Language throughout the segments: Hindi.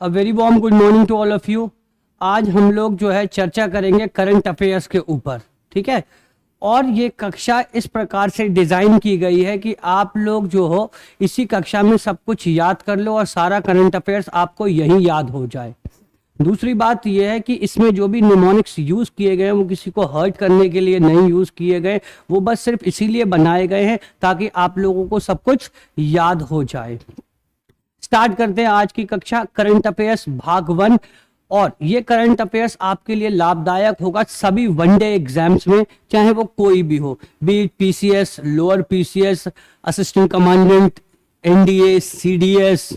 A very warm good morning to all of you. आज हम लोग जो है चर्चा करेंगे करंट अफेयर्स के ऊपर, ठीक है। और ये कक्षा इस प्रकार से डिज़ाइन की गई है कि आप लोग जो हो इसी कक्षा में सब कुछ याद कर लो और सारा करंट अफेयर्स आपको यहीं याद हो जाए। दूसरी बात यह है कि इसमें जो भी निमोनिक्स यूज़ किए गए हैं वो किसी को हर्ट करने के लिए नहीं यूज़ किए गए, वो बस सिर्फ इसीलिए बनाए गए हैं ताकि आप लोगों को सब कुछ याद हो जाए। स्टार्ट करते हैं आज की कक्षा करंट अफेयर्स भाग 1। और ये करंट अफेयर्स आपके लिए लाभदायक होगा सभी वनडे एग्जाम्स में, चाहे वो कोई भी हो, B it PCS, lower PCS, assistant commandant, NDA, CDS,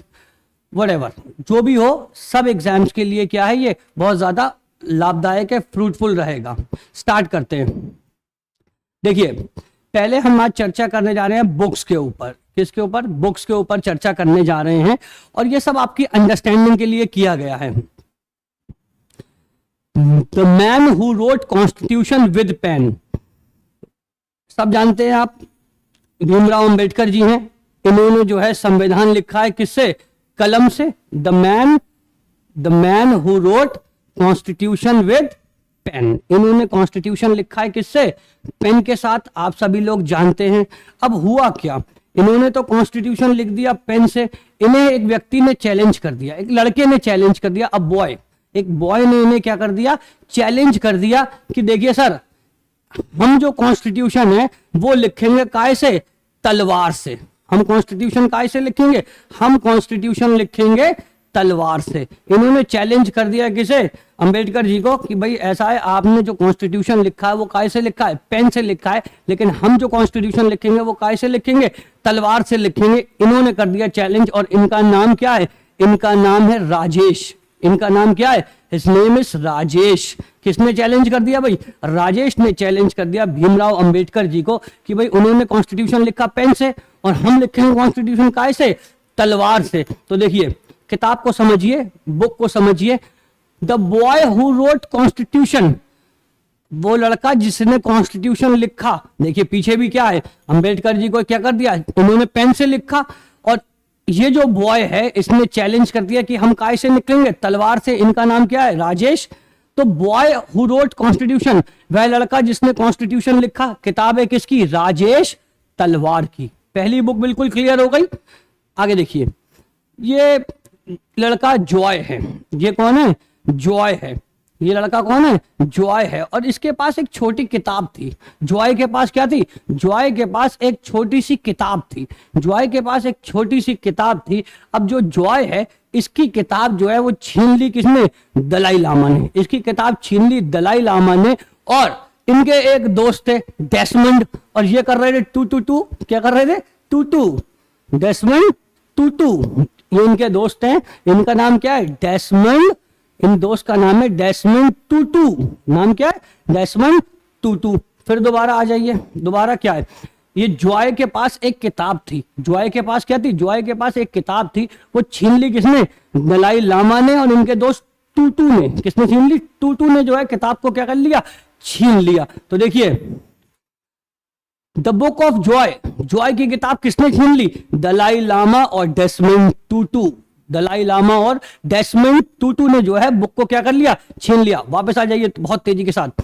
whatever, जो भी हो, सब एग्जाम्स के लिए क्या है, ये बहुत ज्यादा लाभदायक है, फ्रूटफुल रहेगा। स्टार्ट करते हैं। देखिए, पहले हम आज चर्चा करने जा रहे हैं बुक्स के ऊपर। किसके ऊपर? बुक्स के ऊपर चर्चा करने जा रहे हैं और ये सब आपकी अंडरस्टैंडिंग के लिए किया गया है। The man who wrote constitution with pen, सब जानते हैं आप, भीमराव अंबेडकर जी हैं। इन्होंने जो है संविधान लिखा है किससे? कलम से। The man who wrote constitution with pen, इन्होंने कॉन्स्टिट्यूशन लिखा है किससे? पेन के साथ। आप सभी लोग जानते हैं। अब हुआ क्या, इन्होंने तो कॉन्स्टिट्यूशन लिख दिया पेन से, इन्हें एक व्यक्ति ने चैलेंज कर दिया, एक लड़के ने चैलेंज कर दिया, एक बॉय ने इन्हें क्या कर दिया? चैलेंज कर दिया कि देखिए सर, हम जो कॉन्स्टिट्यूशन है वो लिखेंगे काय से? तलवार से। हम कॉन्स्टिट्यूशन काय से लिखेंगे? हम कॉन्स्टिट्यूशन लिखेंगे तलवार से। इन्होंने चैलेंज कर दिया किसे? अंबेडकर जी को, कि भाई ऐसा है, आपने जो कॉन्स्टिट्यूशन लिखा है वो काय से लिखा है? पेन से लिखा है, लेकिन हम जो कॉन्स्टिट्यूशन लिखेंगे वो काय से लिखेंगे? तलवार से लिखेंगे। इन्होंने कर दिया चैलेंज और इनका नाम क्या है? इनका नाम है राजेश। इनका नाम क्या है? His name is Rajesh. किसने चैलेंज कर दिया भाई? राजेश ने चैलेंज कर दिया भीमराव अंबेडकर जी को कि भाई उन्होंने कॉन्स्टिट्यूशन लिखा पेन से और हम लिखेंगे कॉन्स्टिट्यूशन काय से? तलवार से। तो देखिए, किताब को समझिए, बुक को समझिए। The boy who wrote constitution, वो लड़का जिसने कॉन्स्टिट्यूशन लिखा। देखिए पीछे भी क्या है, अंबेडकर जी को क्या कर दिया? उन्होंने पेन से लिखा और ये जो बॉय है इसने चैलेंज कर दिया कि हम काय से निकलेंगे? तलवार से। इनका नाम क्या है? राजेश। तो बॉय हु रोट कॉन्स्टिट्यूशन, वह लड़का जिसने कॉन्स्टिट्यूशन लिखा। किताब है किसकी? राजेश तलवार की। पहली बुक बिल्कुल क्लियर हो गई। आगे देखिए, ये लड़का जॉय है। ये कौन है? जॉय है। ये लड़का कौन है? जॉय है। और इसके पास एक छोटी किताब थी। जॉय के पास क्या थी? जॉय के पास एक छोटी सी किताब थी। जॉय के पास एक छोटी सी किताब थी। अब जो जॉय है, इसकी किताब जो है वो छीन ली किसने? दलाई लामा ने। इसकी किताब छीन ली दलाई लामा ने। और इनके एक दोस्त थे डेसमंड, और ये कर रहे थे टू। क्या कर रहे थे? टू। Desmond Tutu. ये इनके दोस्त हैं। इनका नाम क्या है? डेसमंड। इन दोस्त का नाम है डेसमंड टू। नाम क्या है? Desmond Tutu. फिर दोबारा आ जाइए। दोबारा क्या है? ये जॉय के पास एक किताब थी। जॉय के पास क्या थी? जॉय के पास एक किताब थी। वो छीन ली किसने? दलाई लामा ने और इनके दोस्त टू ने। किसने छीन ली? टू ने जो है किताब को क्या कर लिया? छीन लिया। तो देखिए, the book of Joy, Joy की किताब किसने छीन ली? दलाई लामा और डेसमंड टू। दलाई लामा और डेसमंड टू ने जो है बुक को क्या कर लिया? छीन लिया। वापस आ जाइए बहुत तेजी के साथ।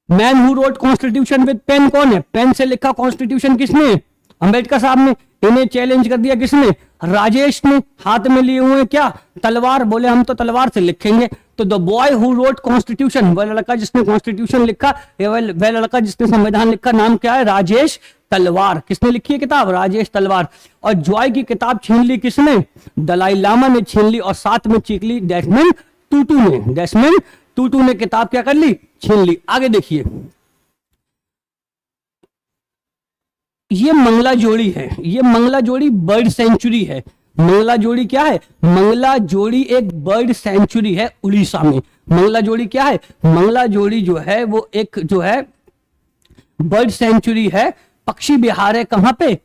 Man who wrote constitution with pen कौन है? पेन से लिखा कॉन्स्टिट्यूशन किसने? अंबेडकर साहब ने। इन्हें चैलेंज कर दिया किसने? राजेश ने। हाथ में लिए हुए क्या? तलवार। बोले हम तो तलवार से लिखेंगे। तो the boy who wrote constitution, वह लड़का जिसने कॉन्स्टिट्यूशन लिखा, वह लड़का जिसने संविधान लिखा, नाम क्या है? राजेश तलवार। किसने लिखी है किताब? राजेश तलवार। और जॉय की किताब छीन ली किसने? दलाई लामा ने छीन ली और साथ में चीख ली डेसमंड टू ने। डेसमंड टू ने किताब क्या कर ली? छीन ली। आगे देखिए, ये मंगला जोड़ी है। ये मंगला जोड़ी बर्ड सेंचुरी है। मंगला जोड़ी क्या है? मंगला जोड़ी एक बर्ड सेंचुरी है उड़ीसा में। मंगला जोड़ी क्या है? मंगला जोड़ी जो है वो एक जो है बर्ड सेंचुरी है, पक्षी विहार है। कहां पे?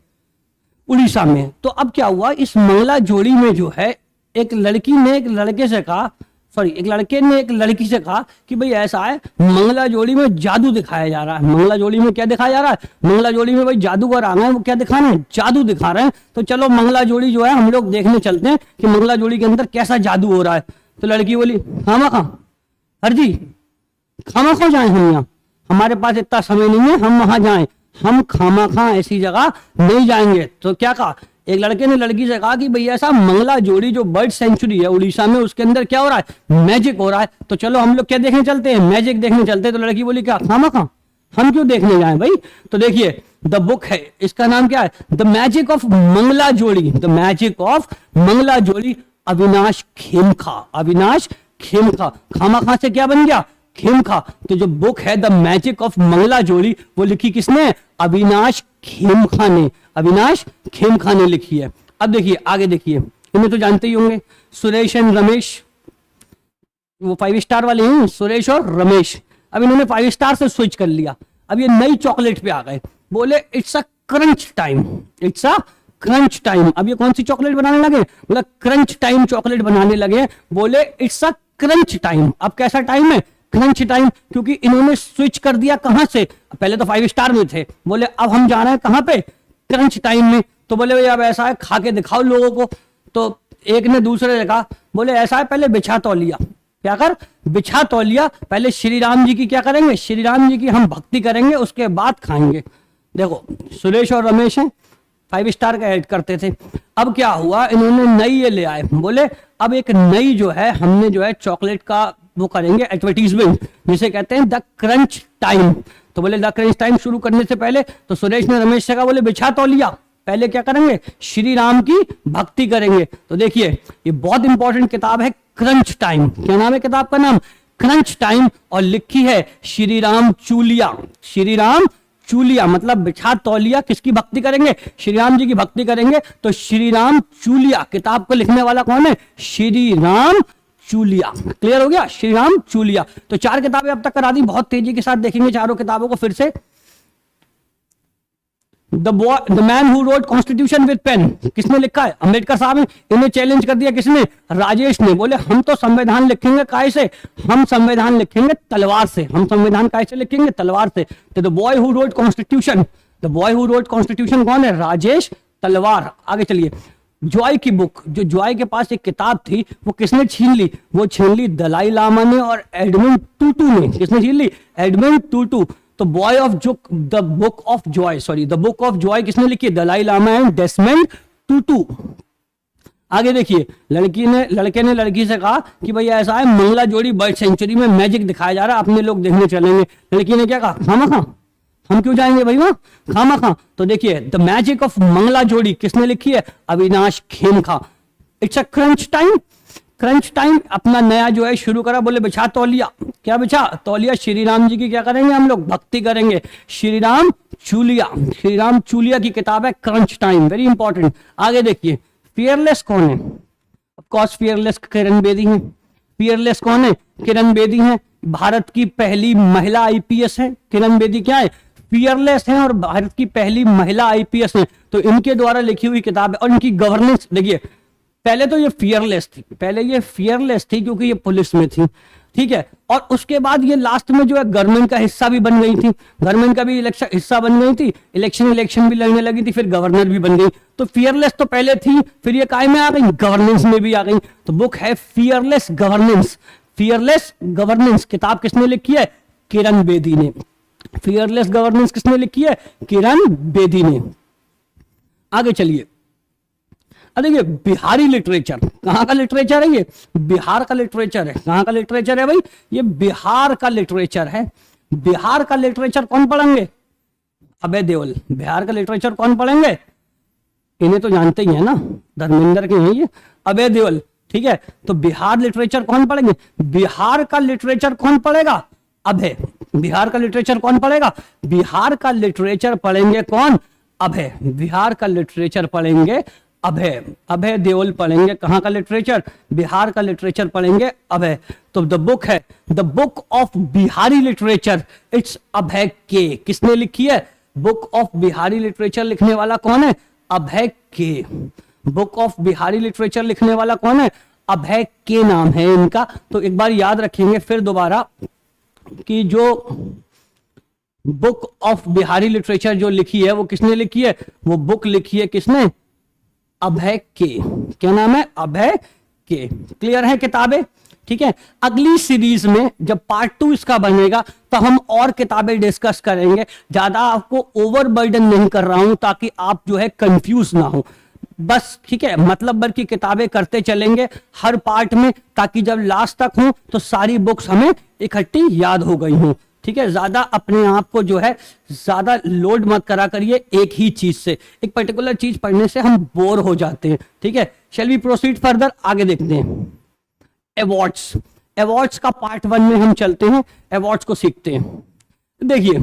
उड़ीसा में। तो अब क्या हुआ, इस मंगला जोड़ी में जो है एक लड़की ने एक लड़के से कहा सॉरी, एक लड़के ने एक लड़की से कहा कि भाई ऐसा है, मंगला जोड़ी में जादू दिखाया जा रहा है। मंगला जोड़ी में क्या दिखाया जा रहा है? मंगला जोड़ी में भाई जादूगर आ गए हैं, वो क्या दिखा रहे हैं? जादू दिखा रहे हैं। तो चलो मंगला जोड़ी जो है हम लोग देखने चलते हैं कि मंगला जोड़ी के अंदर कैसा जादू हो रहा है। तो लड़की बोली खामा खा, हर जी खामा खा जाए हम यहाँ, हमारे पास इतना समय नहीं है हम वहां जाएं, हम खामा खा ऐसी जगह नहीं जाएंगे। तो क्या कहा, एक लड़के ने लड़की से कहा कि भैया ऐसा मंगला जोड़ी जो बर्ड सेंचुरी है उड़ीसा में, उसके अंदर क्या हो रहा है? मैजिक हो रहा है। तो चलो हम लोग क्या देखने चलते हैं? मैजिक देखने चलते हैं। तो लड़की बोली क्या खामा खा, हम क्यों देखने जाएं भाई? तो देखिए द बुक है, इसका नाम क्या है? द मैजिक ऑफ मंगला जोड़ी, द मैजिक ऑफ मंगला जोड़ी, अविनाश खेमका। अविनाश खेमका, खामा खा से क्या बन गया? खेमका। तो जो बुक है द मैजिक ऑफ मंगला जोड़ी, वो लिखी किसने? अविनाश खेमका ने। अविनाश खेमका ने लिखी है। अब देखिए आगे, देखिए इन्हें तो जानते ही होंगे, सुरेश एंड रमेश, वो 5 स्टार वाले हैं, सुरेश और रमेश। अब इन्होंने 5 स्टार से स्विच कर लिया, अब ये नई चॉकलेट पे आ गए। बोले it's a crunch time, it's a crunch time. अब ये कौन सी चॉकलेट बनाने लगे? बोला क्रंच टाइम चॉकलेट बनाने लगे। बोले इट्स अ क्रंच टाइम। अब कैसा टाइम है? क्रंच टाइम, क्योंकि इन्होंने स्विच कर दिया कहां से? पहले तो 5 स्टार में थे, बोले अब हम जा रहे हैं कहां पे? क्रंच टाइम में। तो बोले भाई अब ऐसा है, खा के दिखाओ लोगों को। तो एक ने दूसरे ने कहा, बोले ऐसा है पहले बिछा तौलिया, क्या कर? बिछा तौलिया, पहले श्री राम जी की क्या करेंगे? श्री राम जी की हम भक्ति करेंगे, उसके बाद खाएंगे। देखो सुरेश और रमेश हैं, 5 स्टार का ऐड करते थे। अब क्या हुआ, इन्होंने नई ये ले आए, बोले अब एक नई जो है हमने जो है चॉकलेट का वो करेंगे एडवर्टीजमेंट, जिसे कहते हैं द क्रंच टाइम। तो बोले द क्रंच टाइम शुरू करने से पहले तो सुरेश ने रमेश से कहा, बोले बिछा तौलिया, पहले क्या करेंगे? श्री राम की भक्ति करेंगे। तो देखिए ये बहुत इंपॉर्टेंट किताब है क्रंच टाइम। क्या नाम है किताब का? नाम क्रंच टाइम, और लिखी है श्री राम चूलिया। श्री राम चूलिया मतलब बिछा तौलिया, किसकी भक्ति करेंगे? श्री राम जी की भक्ति करेंगे। तो श्री राम चूलिया, किताब को लिखने वाला कौन है? श्री राम चूलिया। क्लियर हो गया? श्री राम चूलिया। तो 4 किताबें अब तक करा दी, बहुत तेजी के साथ देखेंगे चारों किताबों को फिर से। The man who wrote constitution with pen, किसने लिखा है? अंबेडकर साहब ने। इन्हें चैलेंज कर दिया किसने? राजेश ने। बोले हम तो संविधान लिखेंगे काय से? हम संविधान लिखेंगे तलवार से। हम संविधान काय से लिखेंगे? तलवार से। तो the boy who wrote constitution, the boy who wrote constitution कौन है? राजेश तलवार। आगे चलिए, जॉय की बुक, जो जॉय के पास एक किताब थी वो किसने छीन ली? वो छीन ली दलाई लामा ने और एडमंड टूटू ने। किसने छीन ली? Edmund Tutu. तो बॉय ऑफ जो the book of joy, sorry the book of joy किसने लिखी? Dalai Lama and Desmond Tutu. आगे देखिए, लड़के ने लड़की से कहा कि भाई ऐसा है, मंगला जोड़ी बर्ड सेंचुरी में मैजिक दिखाया जा रहा है, अपने लोग देखने चलेंगे। लड़की ने क्या कहा? खामा खा, हम क्यों जाएंगे भाई वहां? खामा खा। तो देखिए द मैजिक ऑफ मंगला जोड़ी किसने लिखी है? Avinash Khemka. It's a crunch time, crunch time अपना नया जो है शुरू करा। बोले बिछा तौलिया, क्या बिछा? तौलिया, श्री राम जी की क्या करेंगे हम लोग? भक्ति करेंगे। श्री राम चूलिया, श्री राम चूलिया की किताब है क्रंच टाइम, वेरी इंपॉर्टेंट। आगे देखिए, फियरलेस कौन है? Of course fearless Kiran Bedi है। फियरलेस कौन है? किरण बेदी है। भारत की पहली महिला आईपीएस है किरण बेदी। क्या है? फियरलेस है और भारत की पहली महिला आईपीएस है। तो इनके द्वारा लिखी हुई किताब है। और इनकी गवर्नेंस देखिए, पहले तो ये फियरलेस थी, पहले ये फियरलेस थी क्योंकि ये पुलिस में थी, ठीक है। और उसके बाद ये लास्ट में जो है गवर्नमेंट का हिस्सा भी बन गई थी, गवर्नमेंट का भी इलेक्शन हिस्सा बन गई थी, इलेक्शन भी लड़ने लगी थी, फिर गवर्नर भी बन गई। तो फियरलेस तो पहले थी, फिर ये काय में आ गई? गवर्नेंस में भी आ गई। तो बुक है फियरलेस गवर्नेंस। फियरलेस गवर्नेंस किताब किसने लिखी है? किरण बेदी ने। फियरलेस गवर्नेंस किसने लिखी है? किरण बेदी ने। आगे चलिए, देखिए बिहारी लिटरेचर, कहां का लिटरेचर है ये? बिहार का लिटरेचर है। कहां का लिटरेचर है भाई? ये बिहार का लिटरेचर है। बिहार का लिटरेचर कौन पढ़ेंगे? अभय देओल। बिहार का लिटरेचर कौन पढ़ेंगे? इन्हें तो जानते ही है ना, धर्मेंद्र के हैं ये, अभय देओल, ठीक है। तो बिहार लिटरेचर कौन पढ़ेंगे? बिहार का लिटरेचर कौन पढ़ेगा? अभय। बिहार का लिटरेचर कौन पढ़ेगा? बिहार का लिटरेचर पढ़ेंगे कौन? अभय। बिहार का लिटरेचर पढ़ेंगे अभय। अभय देओल पढ़ेंगे। कहां का लिटरेचर? बिहार का लिटरेचर पढ़ेंगे अभय। तो द बुक है the book of Bihari literature, it's Abhay K. किसने लिखी है? बुक ऑफ बिहारी लिटरेचर लिखने वाला कौन है? अभय के। बुक ऑफ बिहारी लिटरेचर लिखने वाला कौन है? अभय के नाम है इनका। तो एक बार याद रखेंगे फिर दोबारा कि जो बुक ऑफ बिहारी लिटरेचर जो लिखी है वो किसने लिखी है, वो बुक लिखी है किसने, अभय के। क्या नाम है, अभय के। क्लियर है किताबें, ठीक है। अगली सीरीज में जब पार्ट 2 इसका बनेगा तो हम और किताबें डिस्कस करेंगे। ज्यादा आपको ओवरबर्डन नहीं कर रहा हूं ताकि आप जो है कंफ्यूज ना हो बस, ठीक है। मतलब भर की किताबें करते चलेंगे हर पार्ट में, ताकि जब लास्ट तक हो तो सारी बुक्स हमें इकट्ठी याद हो गई हों, ठीक है। ज्यादा अपने आप को जो है ज्यादा लोड मत करा करिए एक ही चीज से, एक पर्टिकुलर चीज पढ़ने से हम बोर हो जाते हैं, ठीक है। शैल वी प्रोसीड फर्दर, आगे देखते हैं। अवार्ड्स, अवार्ड्स का पार्ट 1 में हम चलते हैं, अवार्ड्स को सीखते हैं। देखिए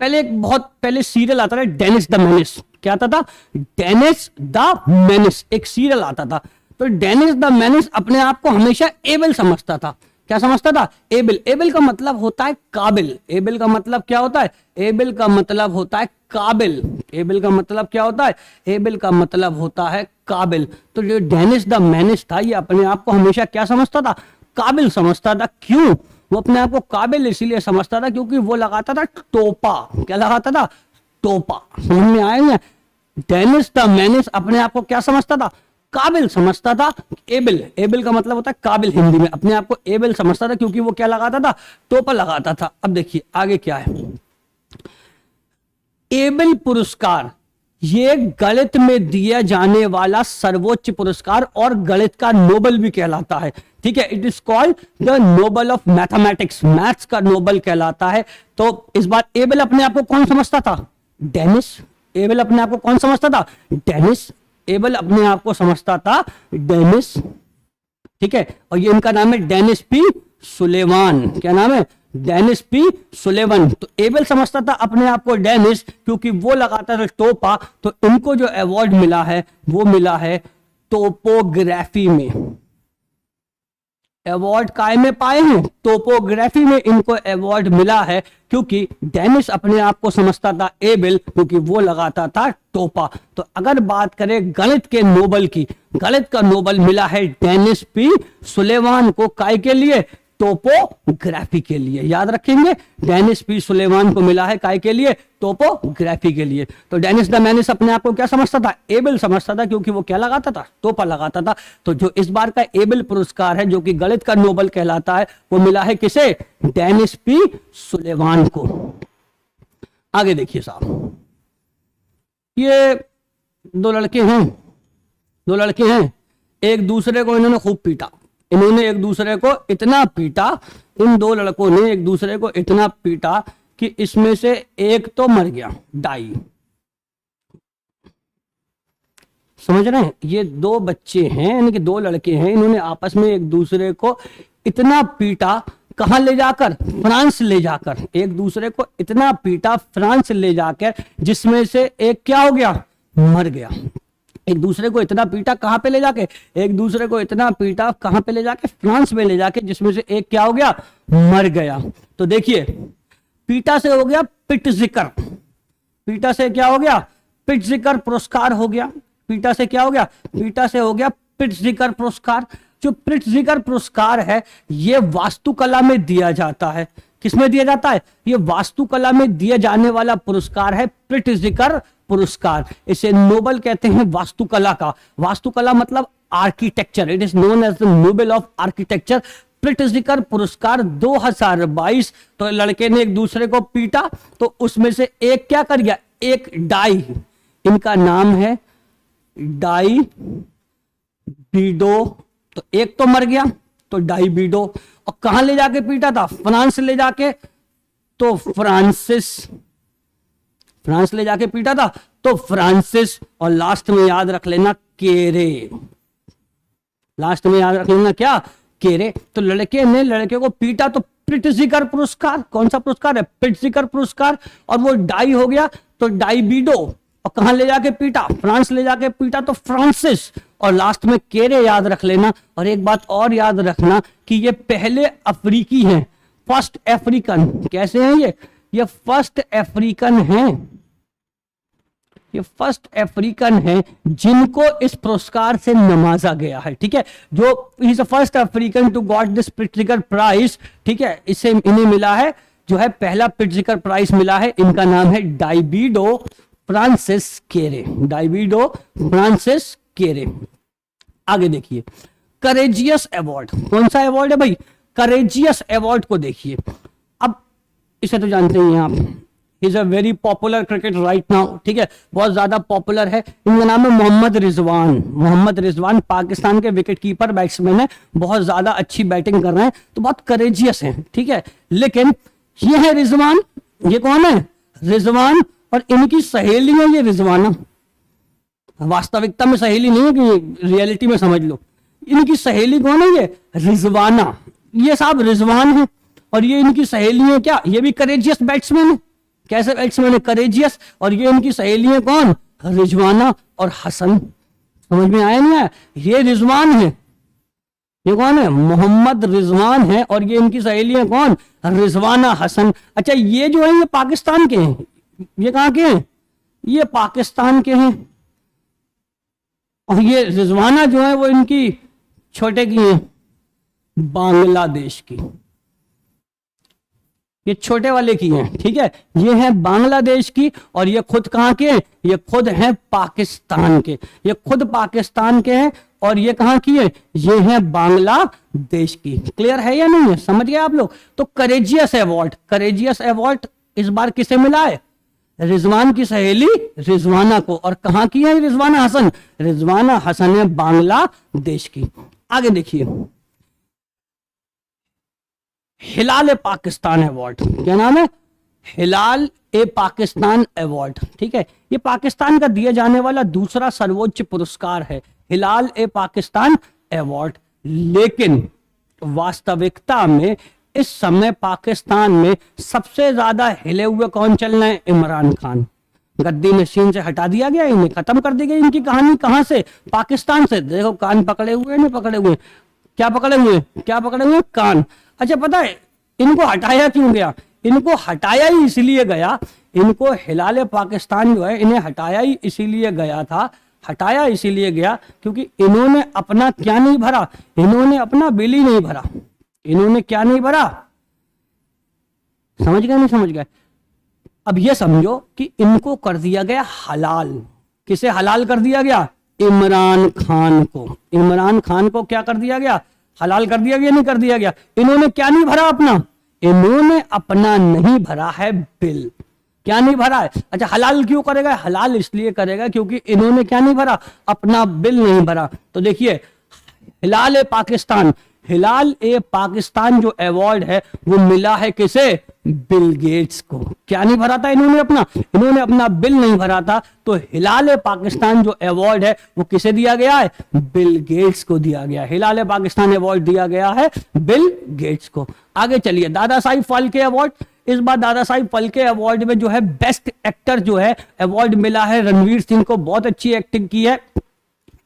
पहले एक बहुत पहले सीरियल आता था डेनिस द मेनिस। क्या आता था, डेनिस द मेनिस, एक सीरियल आता था। तो डेनिस द मेनिस अपने आप को हमेशा एबल समझता था। क्या समझता था, एबल। एबल का मतलब होता है काबिल। एबल का मतलब क्या होता है, एबल का मतलब होता है काबिल। एबल का मतलब क्या होता है, एबल का मतलब होता है काबिल। तो जो डेनिस द मेनिस था ये अपने आप को हमेशा क्या समझता था, काबिल समझता था। क्यों, वो अपने आप को काबिल इसलिए समझता था क्योंकि वो लगाता था टोपा। क्या लगाता था, टोपा। समझ में आएगा, डेनिस द मेनिस अपने आप को क्या समझता था, काबिल समझता था। एबल, एबल का मतलब होता है काबिल हिंदी में, अपने आप को एबल समझता था क्योंकि वो क्या लगाता था, टोपा लगाता था। अब देखिए आगे क्या है, एबल पुरस्कार ये गणित में दिया जाने वाला सर्वोच्च पुरस्कार और गणित का नोबल भी कहलाता है, ठीक है। It is called the Nobel of mathematics, maths का नोबल कहलाता है। तो इस बार एबल अपने आप को कौन समझता था, डेनिस। एबल अपने आप को कौन समझता था, डेनिस। एबल अपने आप को समझता था डेनिस, ठीक है। और ये इनका नाम है डेनिस पी सुलेवान। क्या नाम है, डेनिस पी सुलेवन। तो एबल समझता था अपने आप को डेनिस क्योंकि वो लगाता था टोपा। तो इनको जो अवार्ड मिला है वो मिला है टोपोग्राफी में। अवार्ड काय में पाए हैं, टोपोग्राफी में इनको अवार्ड मिला है क्योंकि डेनिस अपने आप को समझता था एबल क्योंकि वो लगाता था टोपा। तो अगर बात करें गणित के नोबल की, गणित का नोबल मिला है डेनिस पी सुलेवान को, काय के लिए, टोपोग्राफी के लिए। याद रखेंगे, डेनिस पी सुलेवान को मिला है काय के लिए, टोपोग्राफी के लिए। तो डेनिस द मेनिस अपने आप को क्या समझता था, एबल समझता था क्योंकि वो क्या लगाता था, टोपा लगाता था। तो जो इस बार का एबल पुरस्कार है जो कि गणित का नोबल कहलाता है वो मिला है किसे, डेनिस पी सुलेवान को। आगे देखिए साहब, ये दो लड़के हैं, एक दूसरे को इन्होंने खूब पीटा। इन्होंने एक दूसरे को इतना पीटा, इन दो लड़कों ने एक दूसरे को इतना पीटा कि इसमें से एक तो मर गया, डाई। समझ रहे हैं, ये दो बच्चे हैं, यानी कि दो लड़के हैं, इन्होंने आपस में एक दूसरे को इतना पीटा, कहां ले जाकर, फ्रांस ले जाकर। एक दूसरे को इतना पीटा फ्रांस ले जाकर, जिसमें से एक क्या हो गया, मर गया। एक दूसरे को इतना पीटा कहां पे ले जाके, एक दूसरे को इतना पीटा कहां पे ले जाके, फ्रांस में ले जाके, जिसमें से एक क्या हो गया, मर गया। तो देखिए पीटा से हो गया पिटजिकर, पीटा से क्या हो गया, पिटजिकर पुरस्कार हो गया। पीटा से क्या हो गया, पीटा से हो गया पिटजिकर पुरस्कार। जो पिटजिकर पुरस्कार है ये वास्तुकला में दिया जाता है। किसमें दिया जाता है, ये वास्तुकला में दिया जाने वाला पुरस्कार है पिटजिकर पुरस्कार। इसे नोबल कहते हैं वास्तुकला का। वास्तुकला मतलब architecture, it is known as the Nobel of architecture. Pritzker पुरस्कार 2022। तो लड़के ने एक दूसरे को पीटा तो उसमें से एक क्या कर गया, एक डाई, इनका नाम है डाई बीडो। तो एक तो मर गया, तो डाई बीडो। और कहां ले जाके पीटा था, फ्रांस ले जाके, तो फ्रांस ले जाके पीटा था, तो फ्रांसिस। और लास्ट में याद रख लेना केरे, लास्ट में याद रख लेना क्या, केरे। तो लड़के ने लड़के को पीटा तो पिटजिकर पुरस्कार, कौन सा पुरस्कार है, पिटजिकर पुरस्कार। और वो डाई हो गया तो डाई बीडो। और कहां ले जाके पीटा, फ्रांस ले जाके पीटा तो फ्रांसिस। और लास्ट में केरे याद रख लेना। और एक बात और याद रखना कि ये पहले अफ्रीकी हैं, फर्स्ट अफ्रीकन। कैसे हैं ये फर्स्ट अफ्रीकन हैं, ये फर्स्ट अफ्रीकन है जिनको इस पुरस्कार से नवाजा गया है, ठीक है, जो is the first African to got this Pritzker prize, ठीक है, इससे इन्हें मिला है जो है पहला प्रिट्जिकर प्राइज मिला है। इनका नाम है डाइविडो फ्रांसिस केरे, डाइविडो फ्रांसिस केरे। आगे देखिए करेजियस अवार्ड, कौन सा अवार्ड है भाई, करेजियस अवार्ड को देखिए। अब इसे तो जानते ही हैं आप, is a very popular cricket right now, ठीक है, बहुत ज्यादा पॉपुलर है। इनका नाम है मोहम्मद रिजवान, मोहम्मद रिजवान पाकिस्तान के विकेट कीपर बैट्समैन है, बहुत ज्यादा अच्छी बैटिंग कर रहे हैं, तो बहुत करेजियस है, ठीक है। लेकिन ये है रिजवान, ये कौन है रिजवान, और इनकी सहेली है ये रिजवाना, वास्तविकता में सहेली नहीं है कि रियलिटी में समझ लो, इनकी सहेली कौन है ये रिजवाना, ये साहब रिजवान है और ये इनकी सहेली है क्या, ये भी करेजियस बैट्समैन है, कैसे बैट्समैन है करेजियस, और ये इनकी सहेली है कौन रिजवाना और हसन, समझ में आया नहीं आया, ये रिजवान है, ये कौन है मोहम्मद रिजवान है और ये इनकी सहेली है कौन रिजवाना हसन। अच्छा ये जो है ये पाकिस्तान के हैं, ये कहाँ के हैं, ये पाकिस्तान के हैं, और ये रिजवाना जो है वो इनकी छोटे की है बांग्लादेश की, ये छोटे वाले की हैं, ठीक है, ये है बांग्लादेश की, और ये खुद कहाँ के हैं, ये खुद हैं पाकिस्तान के, ये खुद पाकिस्तान के हैं, और ये कहाँ की है, ये है बांग्लादेश की। क्लियर है या नहीं है, समझ गए आप लोग। तो करेजियस अवार्ड, करेजियस अवार्ड इस बार किसे मिला है, रिजवान की सहेली रिजवाना को, और कहाँ की है रिजवाना हसन, रिजवाना हसन है बांग्लादेश की। आगे देखिए हिलाल ए पाकिस्तान अवार्ड, क्या नाम है, हिलाल ए पाकिस्तान अवार्ड, ठीक है, ये पाकिस्तान का दिया जाने वाला दूसरा सर्वोच्च पुरस्कार है, हिलाल ए पाकिस्तान अवार्ड। लेकिन वास्तविकता में इस समय पाकिस्तान में सबसे ज्यादा हिले हुए कौन चल रहे हैं, इमरान खान, गद्दी नशीन से हटा दिया गया, इन्हें खत्म कर दी गई इनकी कहानी, कहां से, पाकिस्तान से। देखो कान पकड़े हुए नहीं पकड़े हुए, क्या पकड़े हुए, क्या पकड़े हुए, कान। अच्छा पता है इनको हटाया क्यों गया, इनको हटाया ही इसलिए गया, इनको हिलाल पाकिस्तान जो है इन्हें हटाया ही इसीलिए गया था, हटाया इसीलिए गया क्योंकि इन्होंने अपना क्या नहीं भरा, इन्होंने अपना बिल ही नहीं भरा, इन्होंने क्या नहीं भरा, समझ गए नहीं समझ गए। अब ये समझो कि इनको कर दिया गया हलाल, किसे हलाल कर दिया गया, इमरान खान को, इमरान खान को क्या कर दिया गया, हलाल कर दिया गया, नहीं कर दिया गया। इन्होंने क्या नहीं भरा अपना, इन्होंने अपना नहीं भरा है बिल, क्या नहीं भरा है। अच्छा हलाल क्यों करेगा, हलाल इसलिए करेगा क्योंकि इन्होंने क्या नहीं भरा, अपना बिल नहीं भरा। तो देखिए हिलाल ए पाकिस्तान, हिलाल ए पाकिस्तान जो अवार्ड है वो मिला है किसे, बिल गेट्स को। क्या नहीं भरा था इन्होंने अपना, इन्होंने अपना बिल नहीं भरा था, तो हिलाल ए पाकिस्तान जो अवार्ड है वो किसे दिया गया है, बिल गेट्स को दिया गया, हिलाल ए पाकिस्तान अवार्ड दिया गया है बिल गेट्स को। आगे चलिए दादा साहिब फाल्के अवार्ड, इस बार दादा साहिब फाल्के अवार्ड में जो है बेस्ट एक्टर जो है अवार्ड मिला है रणवीर सिंह को, बहुत अच्छी एक्टिंग की है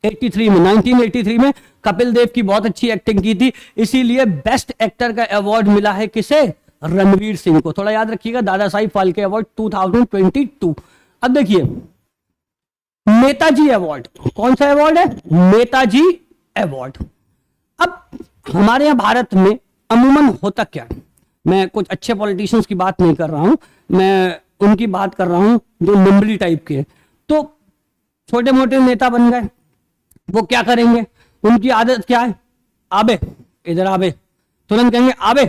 83 में, 1983 में कपिल देव की बहुत अच्छी एक्टिंग की थी, इसीलिए बेस्ट एक्टर का अवार्ड मिला है किसे, रणवीर सिंह को। थोड़ा याद रखिएगा दादा साहिब फाल्के अवार्ड 2022। अब देखिए नेताजी अवार्ड, कौन सा अवार्ड है, नेताजी अवार्ड। अब हमारे यहां भारत में अमूमन होता क्या है, मैं कुछ अच्छे पॉलिटिशियंस की बात नहीं कर रहा हूं, मैं उनकी बात कर रहा हूं जो निम्बली टाइप के, तो छोटे मोटे नेता बन गए, वो क्या करेंगे, उनकी आदत क्या है, आबे इधर आबे, तुरंत कहेंगे आबे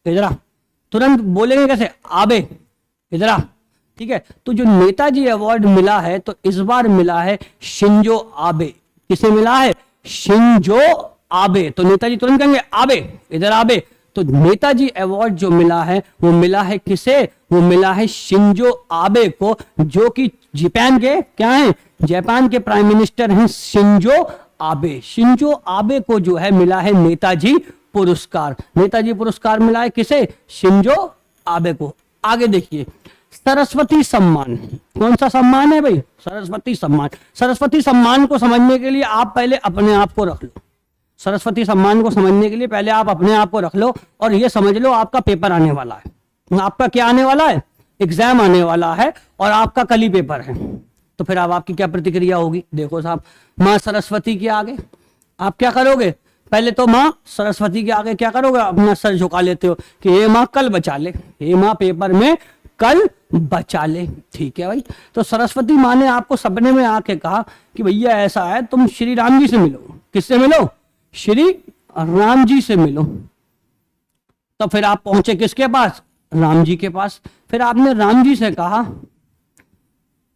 इधर आ, तुरंत बोलेंगे कैसे, आबे इधर आ, ठीक है। तो जो नेताजी अवार्ड मिला है तो इस बार मिला है शिंजो आबे, किसे मिला है, शिंजो आबे। तो नेताजी तुरंत कहेंगे आबे इधर आबे, तो नेताजी अवार्ड जो मिला है वो मिला है किसे, वो मिला है शिंजो आबे को, जो कि जापान के क्या हैं, जापान के प्राइम मिनिस्टर हैं शिंजो आबे। शिंजो आबे को जो है मिला है नेताजी पुरस्कार, नेताजी पुरस्कार मिला है किसे, शिंजो आबे को। आगे देखिए सरस्वती सम्मान, कौन सा सम्मान है भाई, सरस्वती सम्मान। सरस्वती सम्मान को समझने के लिए आप पहले अपने आप को रख लो, सरस्वती सम्मान को समझने के लिए पहले आप अपने आप को रख लो और ये समझ लो आपका पेपर आने वाला है, आपका क्या आने वाला है, एग्जाम आने वाला है और आपका कल ही पेपर है, तो फिर अब आपकी क्या प्रतिक्रिया होगी? देखो साहब, माँ सरस्वती के आगे आप क्या करोगे? पहले तो माँ सरस्वती के आगे क्या करोगे? अपना सर झुका लेते हो कि हे माँ कल बचा ले, हे माँ पेपर में कल बचा ले। ठीक है भाई, तो सरस्वती माँ ने आपको सपने में आके कहा कि भैया ऐसा है, तुम श्री राम जी से मिलो। किससे मिलो? श्री राम जी से मिलो। तो फिर आप पहुंचे किसके पास? राम जी के पास। फिर आपने राम जी से कहा,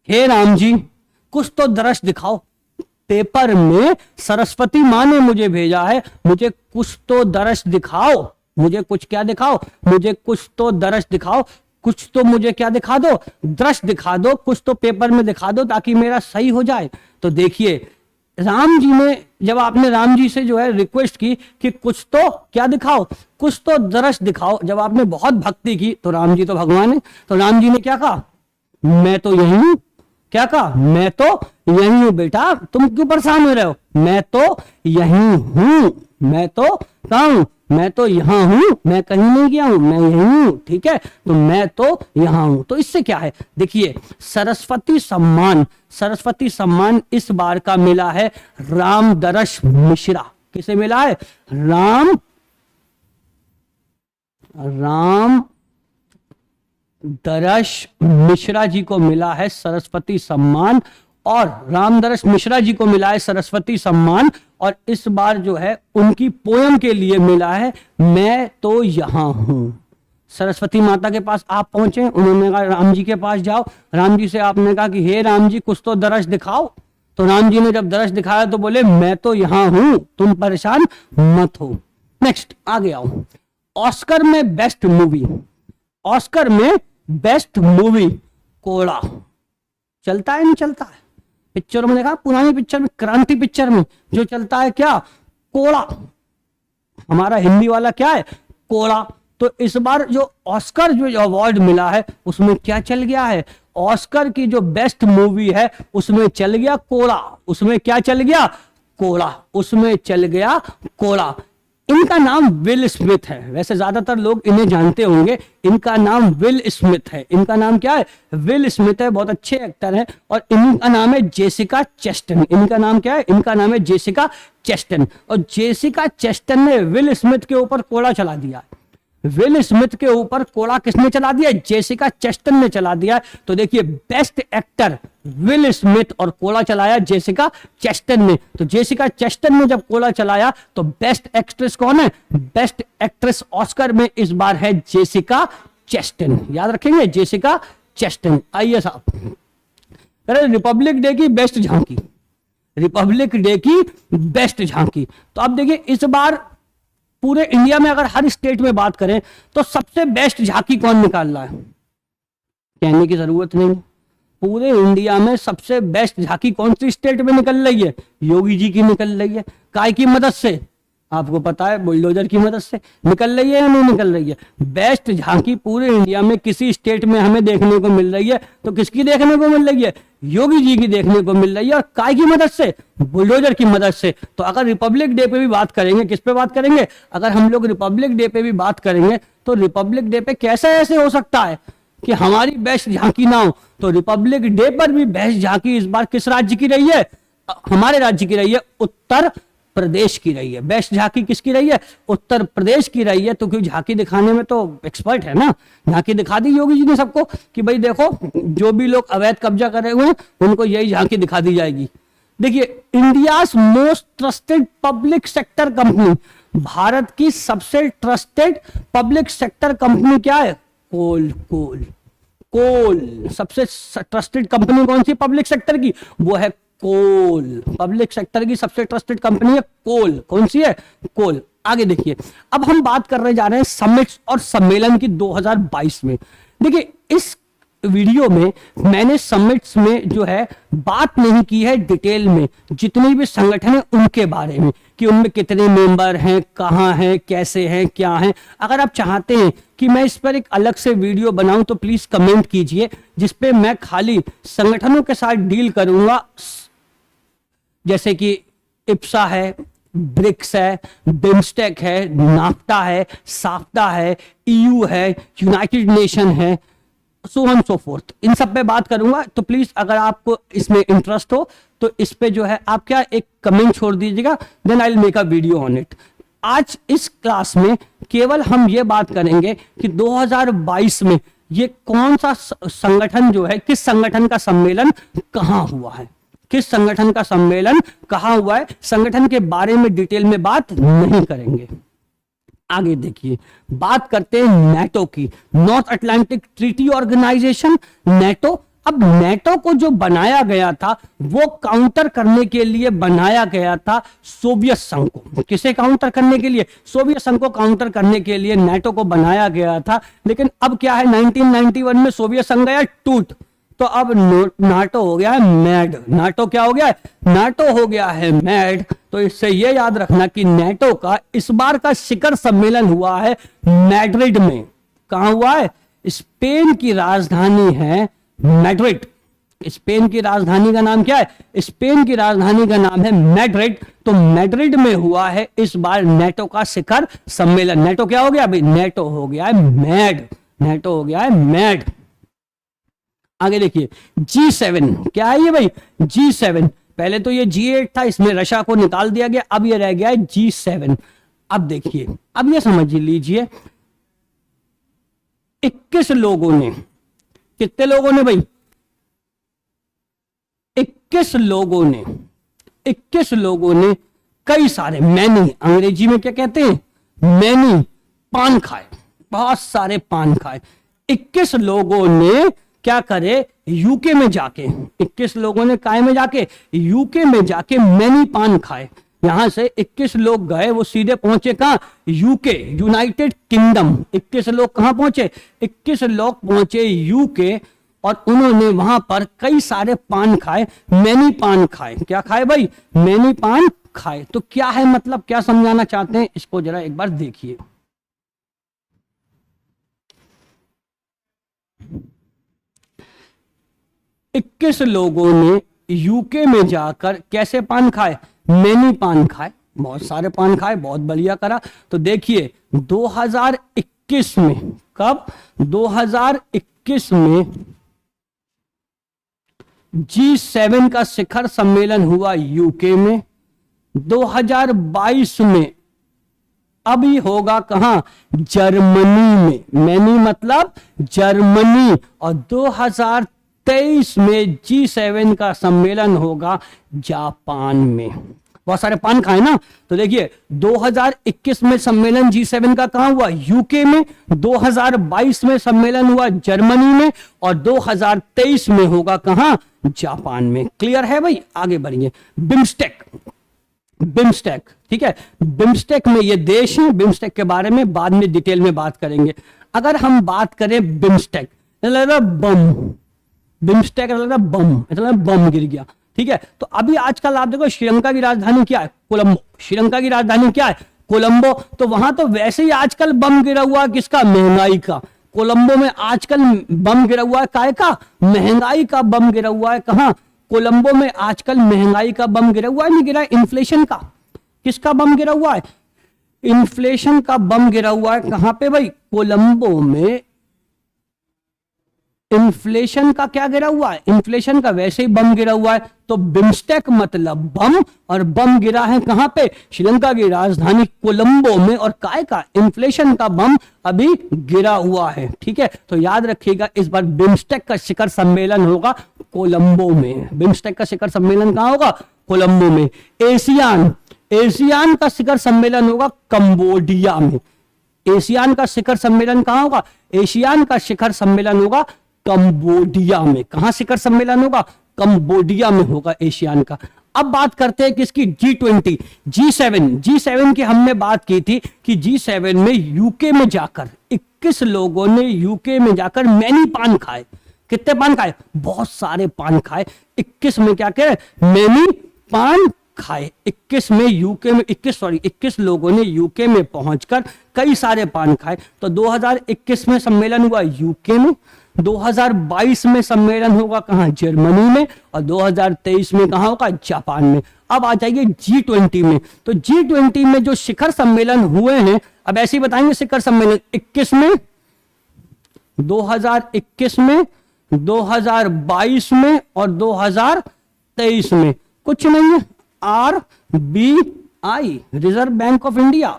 हे राम जी कुछ तो दृश्य दिखाओ, पेपर में सरस्वती माँ ने मुझे भेजा है, मुझे कुछ तो दृश्य दिखाओ, मुझे कुछ क्या दिखाओ? मुझे कुछ तो दृश्य दिखाओ, कुछ तो मुझे क्या दिखा दो? दृश्य दिखा दो, कुछ तो पेपर में दिखा दो ताकि मेरा सही हो जाए। तो देखिए राम जी ने, जब आपने राम जी से जो है रिक्वेस्ट की कि कुछ तो क्या दिखाओ, कुछ तो दृश्य दिखाओ, जब आपने बहुत भक्ति की तो राम जी तो भगवान है, तो राम जी ने क्या कहा? मैं तो यही हूं। क्या कहा? मैं तो यही हूं बेटा, तुम क्यों परेशान हो रहे हो? मैं तो यही हूं, मैं तो कहां हूं? मैं तो यहां हूं, मैं कहीं नहीं गया हूं, मैं यही हूं। ठीक है, तो मैं तो यहां हूं। तो इससे क्या है? देखिए सरस्वती सम्मान, सरस्वती सम्मान इस बार का मिला है रामदरस मिश्रा। किसे मिला है? राम दरस मिश्रा जी को मिला है सरस्वती सम्मान, और रामदरस मिश्रा जी को मिला है सरस्वती सम्मान। और इस बार जो है उनकी पोयम के लिए मिला है मैं तो यहां हूं। सरस्वती माता के पास आप पहुंचे, उन्होंने कहा राम जी के पास जाओ, राम जी से आपने कहा कि हे राम जी कुछ तो दृश्य दिखाओ। तो राम जी ने जब दृश्य दिखाया तो बोले मैं तो यहां हूं, तुम परेशान मत हो। नेक्स्ट आगे आओ। ऑस्कर में बेस्ट मूवी, ऑस्कर में बेस्ट मूवी कोड़ा चलता है नहीं चलता है? पिक्चरों में देखा, पुरानी पिक्चर में, क्रांति पिक्चर में जो चलता है क्या? कोड़ा। हमारा हिंदी वाला क्या है? कोड़ा। तो इस बार जो ऑस्कर जो अवार्ड मिला है उसमें क्या चल गया है? ऑस्कर की जो बेस्ट मूवी है उसमें चल गया कोड़ा। उसमें क्या चल गया? कोड़ा। उसमें चल गया कोड़ा। इनका नाम विल स्मिथ है, वैसे ज्यादातर लोग इन्हें जानते होंगे, इनका नाम विल स्मिथ है। इनका नाम क्या है? विल स्मिथ है, बहुत अच्छे एक्टर हैं। और इनका नाम है जेसिका चेस्टन। इनका नाम क्या है? इनका नाम है जेसिका चेस्टन। और जेसिका चेस्टन ने विल स्मिथ के ऊपर कोड़ा चला दिया। विल स्मिथ के ऊपर कोड़ा किसने चला दिया? जेसिका चेस्टन ने चला दिया। तो देखिए बेस्ट एक्टर विल स्मिथ और कोड़ा चलाया जेसिका चेस्टन ने। तो जेसिका चेस्टन ने जब कोड़ा चलाया तो बेस्ट एक्ट्रेस कौन है? बेस्ट एक्ट्रेस ऑस्कर में इस बार है जेसिका चेस्टन। याद रखेंगे जेसिका चेस्टन। आइए साहब, रिपब्लिक डे की बेस्ट झांकी, रिपब्लिक डे की बेस्ट झांकी। तो आप देखिए इस बार पूरे इंडिया में अगर हर स्टेट में बात करें तो सबसे बेस्ट झांकी कौन निकाल रहा है? कहने की जरूरत नहीं, पूरे इंडिया में सबसे बेस्ट झांकी कौन सी स्टेट में निकल रही है? योगी जी की निकल रही है। काय की मदद से? आपको पता है, बुलडोजर की मदद से। निकल रही है या नहीं निकल रही है? बेस्ट झांकी पूरे इंडिया में किसी स्टेट में हमें देखने को मिल रही है तो किसकी देखने को मिल रही है? योगी जी की देखने को मिल रही है। और काय की मदद से? बुलडोजर की मदद से। तो अगर रिपब्लिक डे पे भी बात करेंगे, किस पे बात करेंगे? अगर हम लोग रिपब्लिक डे पे भी बात करेंगे तो रिपब्लिक डे पे कैसे ऐसे हो सकता है कि हमारी बेस्ट झांकी ना हो? तो रिपब्लिक डे पर भी बेस्ट झांकी इस बार किस राज्य की रही है? हमारे राज्य की रही है, उत्तर प्रदेश की रही है। बेस्ट झांकी किसकी रही है? उत्तर प्रदेश की रही है। तो क्योंकि झांकी दिखाने में तो एक्सपर्ट है ना, झांकी दिखा दी योगी जी ने सबको कि भाई देखो जो भी लोग अवैध कब्जा करे हुए हैं उनको यही झांकी दिखा दी जाएगी। देखिए India's most trusted public sector company, Bharat की सबसे ट्रस्टेड पब्लिक सेक्टर कंपनी क्या है? कोल। कोल कोल सबसे ट्रस्टेड कंपनी कौन सी पब्लिक सेक्टर की? वो है कोल। पब्लिक सेक्टर की सबसे ट्रस्टेड कंपनी है कोल। कौन सी है? कोल। आगे देखिए, अब हम बात करने जा रहे हैं समिट्स और सम्मेलन की 2022 में। देखिए इस वीडियो में मैंने समिट्स में जो है बात नहीं की है डिटेल में, जितने भी संगठन हैं उनके बारे में कि उनमें कितने मेंबर हैं, कहां हैं, कैसे हैं, क्या हैं। अगर आप चाहते हैं कि मैं इस पर एक अलग से वीडियो बनाऊं तो प्लीज कमेंट कीजिए, जिसपे मैं खाली संगठनों के साथ डील करूंगा, जैसे कि इप्सा है, ब्रिक्स है, बिम्स्टेक है, नाफ्टा है, साफ्टा है, ईयू है, यूनाइटेड नेशन है, सो ऑन सो फोर्थ, इन सब पे बात करूंगा। तो प्लीज अगर आपको इसमें इंटरेस्ट हो तो इस पे जो है आप क्या एक कमेंट छोड़ दीजिएगा, then I will make a video on it. आज इस क्लास में केवल हम ये बात करेंगे कि 2022 में ये कौन सा संगठन जो है, किस संगठन का सम्मेलन कहां हुआ है, किस संगठन का सम्मेलन कहां हुआ है, संगठन के बारे में डिटेल में बात नहीं करेंगे। आगे देखिए, बात करते हैं नेटो की, North Atlantic Treaty Organization, NATO. अब नेटो को जो बनाया गया था वो काउंटर करने के लिए बनाया गया था सोवियत संघ को। किसे काउंटर करने के लिए? सोवियत संघ को काउंटर करने के लिए नेटो को बनाया गया था। लेकिन अब क्या है, 1991 में सोवियत संघ गया टूट, तो अब नाटो हो गया है मैड। नाटो क्या हो गया है? नाटो हो गया है मैड। तो इससे ये याद रखना कि नेटो का इस बार का शिखर सम्मेलन हुआ है मैड्रिड में। कहां हुआ है? स्पेन की राजधानी है मैड्रिड। स्पेन की राजधानी का नाम क्या है? स्पेन की राजधानी का नाम है मैड्रिड। तो मैड्रिड में हुआ है इस बार नेटो का शिखर सम्मेलन। नेटो क्या हो गया भाई? नेटो हो गया है मैड। नेटो हो गया है मैड। आगे देखिए, G7 क्या है ये भाई? G7, पहले तो ये G8 था, इसमें रशिया को निकाल दिया गया, अब ये रह गया है G7। अब देखिए, अब ये समझ लीजिए 21 लोगों ने, कितने लोगों ने भाई? 21 लोगों ने, 21 लोगों ने कई सारे, मैनी, अंग्रेजी में क्या कहते हैं? मैनी, पान खाए, बहुत सारे पान खाए। 21 लोगों ने क्या करे? यूके में जाके, 21 लोगों ने काय में जाके? यूके में जाके मैनी पान खाए। यहां से 21 लोग गए, वो सीधे पहुंचे कहां? UK, United kingdom. 21 लोग कहां पहुंचे? 21 लोग पहुंचे यूके, और उन्होंने वहां पर कई सारे पान खाए, मैनी पान खाए। क्या खाए भाई? मैनी पान खाए। तो क्या है मतलब, क्या समझाना चाहते हैं, इसको जरा एक बार देखिए। 21 लोगों ने यूके में जाकर कैसे पान खाए? मैनी पान खाए, बहुत सारे पान खाए, बहुत बढ़िया करा। तो देखिए 2021 में, कब? 2021 में G7 का शिखर सम्मेलन हुआ यूके में। 2022 में अभी होगा कहां? जर्मनी में। मैनी मतलब जर्मनी। और 2023 में G7 का सम्मेलन होगा जापान में। बहुत सारे पान खाए ना। तो देखिए 2021 में सम्मेलन G7 का कहां हुआ? यूके में। 2022 में सम्मेलन हुआ जर्मनी में, और 2023 में होगा कहां? जापान में। क्लियर है भाई? आगे बढ़िए। बिम्स्टेक, बिम्स्टेक, ठीक है। बिम्स्टेक में ये देश है, बिम्स्टेक के बारे में बाद में डिटेल में बात करेंगे। अगर हम बात करें बिम्स्टेक, बम, बिम्स्टेक बम, बम गिर गया, ठीक है। तो अभी आजकल आप देखो श्रीलंका की राजधानी क्या है? कोलंबो। श्रीलंका की राजधानी क्या है? कोलंबो। तो वहां तो वैसे ही आजकल बम गिरा हुआ है, किसका? महंगाई का। कोलंबो में आजकल बम गिरा हुआ है, काय का? महंगाई का बम गिरा हुआ है। कहां? कोलंबो में आजकल महंगाई का बम गिरा हुआ है। नहीं गिरा, इन्फ्लेशन का। किसका बम गिरा हुआ है? इन्फ्लेशन का बम गिरा हुआ है। कहां पे भाई? कोलंबो में इन्फ्लेशन का क्या गिरा हुआ है? इन्फ्लेशन का वैसे ही बम गिरा हुआ है। तो बिम्स्टेक मतलब बम, और बम गिरा है कहां पे? श्रीलंका की राजधानी कोलंबो में। और काय का? इन्फ्लेशन का बम अभी गिरा हुआ है, ठीक है। तो याद रखिएगा इस बार बिम्स्टेक का शिखर सम्मेलन होगा कोलंबो में। बिम्स्टेक का शिखर सम्मेलन कहां होगा? कोलंबो में। एशियान, एशियान का शिखर सम्मेलन होगा कंबोडिया में। एशियान का शिखर सम्मेलन कहां होगा? एशियान का शिखर सम्मेलन होगा कंबोडिया में। कहां शिखर सम्मेलन होगा? कंबोडिया में होगा एशियान का। अब बात करते हैं किसकी? G20, G7। G7 की हमने बात की थी कि G7 में यूके में जाकर 21 लोगों ने यूके में जाकर मैनी पान खाए। कितने पान खाए? बहुत सारे पान खाए। 21 में क्या कह? मैनी पान खाए। 21 में यूके में 21 लोगों ने यूके में पहुंचकर कई सारे पान खाए। तो 2021 में सम्मेलन हुआ यूके में, 2022 में सम्मेलन होगा कहां? जर्मनी में, और 2023 में कहां होगा? जापान में। अब आ जाइए G20 में। तो G20 में जो शिखर सम्मेलन हुए हैं, अब ऐसे ही बताएंगे शिखर सम्मेलन 21 में 2021 में, 2022 में और 2023 में कुछ नहीं है। RBI, reserve bank of India,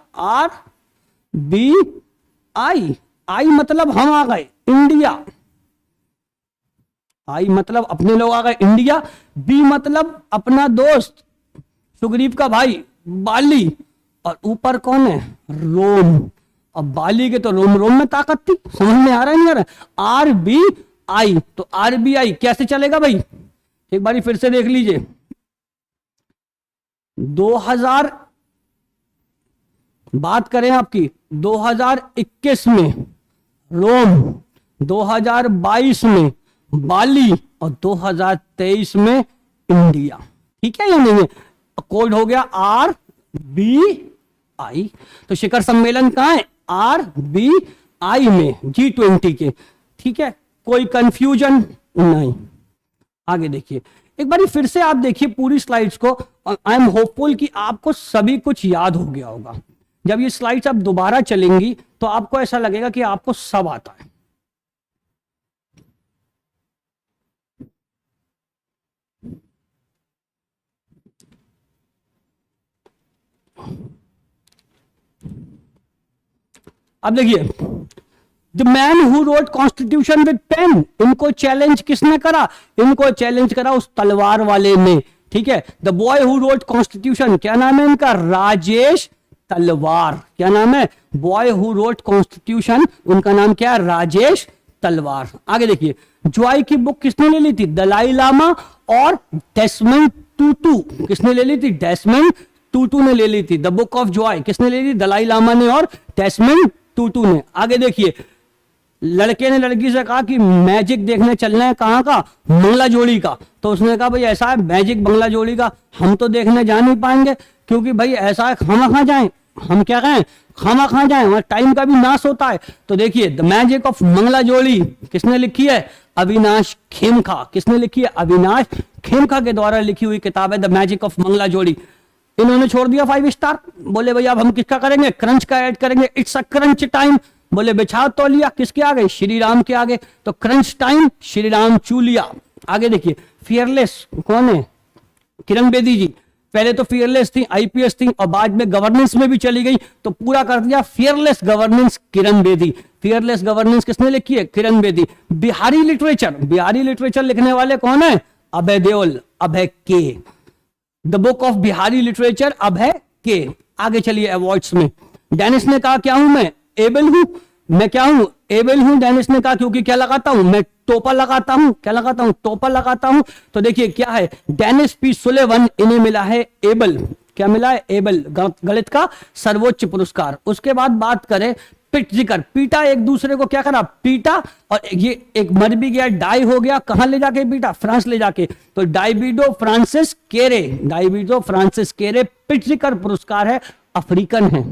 RBI, आई मतलब हम आ गए इंडिया, आई मतलब अपने लोग आ गए इंडिया, बी मतलब अपना दोस्त सुग्रीव का भाई बाली, और ऊपर कौन है, रोम। अब बाली के तो रोम रोम में ताकत थी, समझ में आ रहा है नहीं आ रहा। RBI, तो RBI कैसे चलेगा भाई, एक बारी फिर से देख लीजिए। 2000 बात करें आपकी 2021 में रोम, 2022 में बाली और 2023 में इंडिया, ठीक है या नहीं है। कोड हो गया RBI। तो शिखर सम्मेलन कहां है, RBI में, G20 के, ठीक है, कोई कंफ्यूजन नहीं। आगे देखिए एक बार फिर से आप देखिए पूरी स्लाइड्स को। आई एम होपफुल कि आपको सभी कुछ याद हो गया होगा। जब ये स्लाइड्स अब दोबारा चलेंगी तो आपको ऐसा लगेगा कि आपको सब आता है। अब देखिए, the man who wrote constitution with pen, इनको चैलेंज किसने करा, इनको चैलेंज करा उस तलवार वाले ने, ठीक है। The boy who wrote constitution, क्या नाम है इनका, राजेश तलवार। क्या नाम है, बॉय हु रोट कॉन्स्टिट्यूशन, उनका नाम क्या है, राजेश तलवार। आगे देखिए, जॉय की बुक किसने ले ली थी, दलाई लामा और डेस्मंड टूटू। किसने ले ली थी, डेस्मंड टूटू ने ले ली थी। द बुक ऑफ जॉय किसने ले ली, दलाई लामा ने और डेस्मंड टूटू ने। आगे देखिए, लड़के ने लड़की से कहा कि मैजिक देखने चलना है, कहां का, बंगला जोड़ी का। तो उसने कहा भाई ऐसा है मैजिक बंगला जोड़ी का हम तो देखने जा नहीं पाएंगे, क्योंकि भाई ऐसा है खामा खा जाए, हम क्या कहें, खामा खा जाए, हमारे टाइम का भी नाश होता है। तो देखिए, द मैजिक ऑफ मंगला जोड़ी किसने लिखी है, अविनाश खेमका। किसने लिखी है, अविनाश खेमका के द्वारा लिखी हुई किताब है द मैजिक ऑफ मंगला जोड़ी। इन्होंने छोड़ दिया 5 स्टार, बोले भैया अब हम किसका करेंगे, क्रंच का ऐड करेंगे, इट्स अ क्रंच टाइम। बोले बिछा तो लिया, किसके आगे, श्री राम के आगे, तो क्रंच टाइम श्री राम चू लिया। आगे देखिए, फियरलेस कौन है, किरण बेदी जी। पहले तो फियरलेस थी, आईपीएस थी, और बाद में गवर्नेंस में भी चली गई, तो पूरा कर दिया fearless governance Kiran Bedi. Fearless governance किसने लिखी है, किरण बेदी। बिहारी लिटरेचर, बिहारी लिटरेचर लिखने वाले कौन है, Abhay Deol, Abhay K. The book of Bihari literature Abhay K. आगे चलिए अवार्ड्स में, डेनिस ने कहा क्या हूं मैं, एबल हूं, मैं क्या हूं, एबल हूं। डेनिस ने कहा क्योंकि क्या लगाता हूं, मैं टोपा लगाता हूं, क्या लगाता हूं, टोपा लगाता हूं। तो देखिए क्या है, डेनिस पी सुलेवन, इन्हें मिला है एबल, क्या मिला है, एबल, गणित का सर्वोच्च पुरस्कार। उसके बाद बात करें पिटजिकर, पीटा, एक दूसरे को क्या करा, पीटा, और ये एक मर भी गया, डाई हो गया, कहां ले जाके पीटा, फ्रांस ले जाके। तो डाइबिडो फ्रांसिस केरे, डाइबिडो फ्रांसिस केरे पिटजिकर पुरस्कार है, अफ्रीकन है।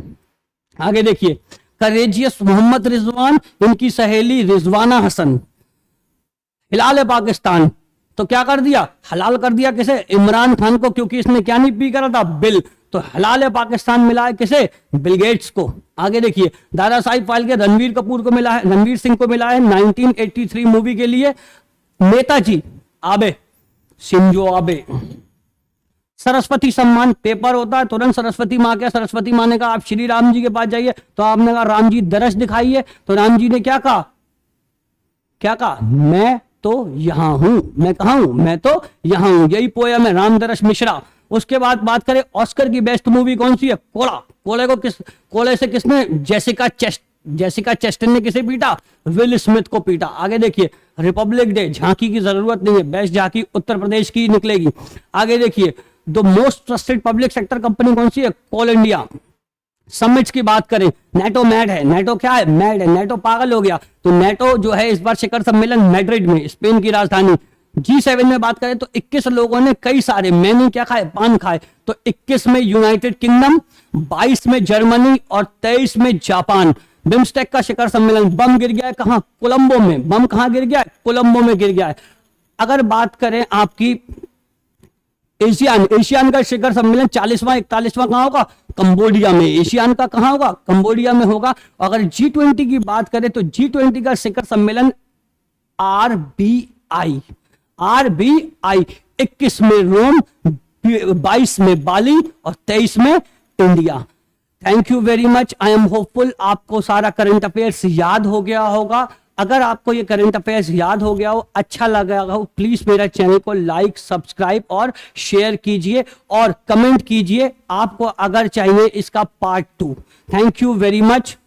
आगे देखिए, करेजियस मोहम्मद रिजवान, इनकी सहेली रिजवाना हसन। हिलाल है पाकिस्तान, तो क्या कर दिया, हलाल कर दिया किसे, इमरान खान को, क्योंकि इसने क्या नहीं पी करा था, बिल। तो हलाल है पाकिस्तान मिला है किसे, बिल गेट्स को। आगे देखिए, दादा साहिब फाइल के रणवीर कपूर को मिला है, रणवीर सिंह को मिला है 1983 मूवी के लिए। नेताजी आबे, शिंजो आबे। सरस्वती सम्मान, पेपर होता है तुरंत सरस्वती माँ के, सरस्वती माँ ने कहा आप श्री राम जी के पास जाइए, तो आपने कहा राम जी दरस दिखाइए, तो राम जी ने क्या कहा, क्या कहा, मैं तो यहां हूं, मैं कहा हूं, मैं तो यहां हूं। यही पोयम है रामदरस मिश्रा। उसके बाद बात करें ऑस्कर की बेस्ट मूवी कौन सी है, कोड़ा। कोड़े को कोड़े से किसने, जेसिका चेस्टन ने किसे पीटा, विल स्मिथ को पीटा। आगे देखिए, रिपब्लिक डे, झांकी की जरूरत नहीं है, बेस्ट झांकी उत्तर प्रदेश की निकलेगी। आगे देखिए, the most trusted public sector company कौन सी है, कोल इंडिया। समिट्स की बात करें, नेटो मैड है, नेटो क्या है, मैड है, नेटो पागल हो गया। तो नेटो जो है इस बार शिखर सम्मेलन मैड्रिड में, स्पेन की राजधानी। G7 में बात करें तो 21 लोगों ने कई सारे, मैंने क्या खाए, पान खाए। तो 21 में यूनाइटेड किंगडम, 22 में जर्मनी और 23 में जापान। बिम्स्टेक का शिखर सम्मेलन, बम गिर गया है कहां, कोलंबो में। बम कहां गिर गया है, कोलंबो में गिर गया है। अगर बात करें आपकी एशियान एशियान का शिखर सम्मेलन 40वां 41वां कहां होगा? कंबोडिया में। एशियान का कहां होगा? कंबोडिया में होगा। अगर G20 की बात करें तो G20 का शिखर सम्मेलन RBI 21 में रोम, 22 में बाली और 23 में India. Thank you very much. I am hopeful आपको सारा करंट अफेयर्स याद हो गया होगा। अगर आपको ये करंट अफेयर्स याद हो गया हो, अच्छा लगा हो, प्लीज मेरा चैनल को लाइक, सब्सक्राइब और शेयर कीजिए और कमेंट कीजिए आपको अगर चाहिए इसका part 2। Thank you very much.